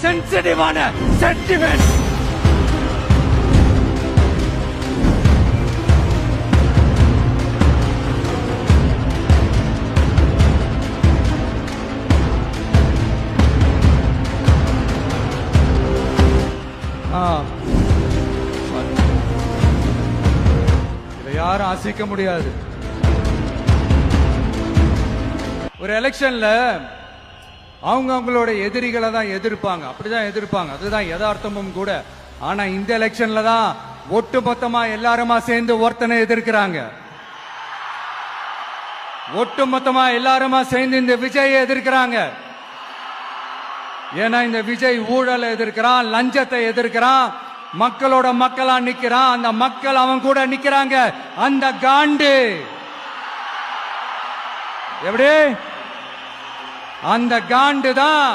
சென்சிட்டிவான சென்டிமெண்ட். இதை யாரும் அசைக்க முடியாது. ஒரு எலெக்ஷன்ல அவங்களோட எதிரிகளை தான் எதிர்ப்பாங்க, அப்படிதான் எதிர்ப்பாங்க, அதுதான் யதார்த்தமும் கூட. ஆனா இந்த எலெக்ஷன்ல தான் ஒட்டுமொத்தமா எல்லாருமா சேர்ந்து ஒருத்தனை எதிர்க்கிறாங்க. ஒட்டுமொத்தமா எல்லாருமா சேர்ந்து இந்த விஜயை எதிர்க்கிறாங்க. ஏன்னா இந்த விஜய் ஊழலை எதிர்க்கிறான், லஞ்சத்தை எதிர்க்கிறான், மக்களோட மக்களா நிக்கிறான். அந்த மக்கள் அவன் கூட நிக்கிறாங்க. அந்த காண்டு எப்படி? அந்த காண்டு தான்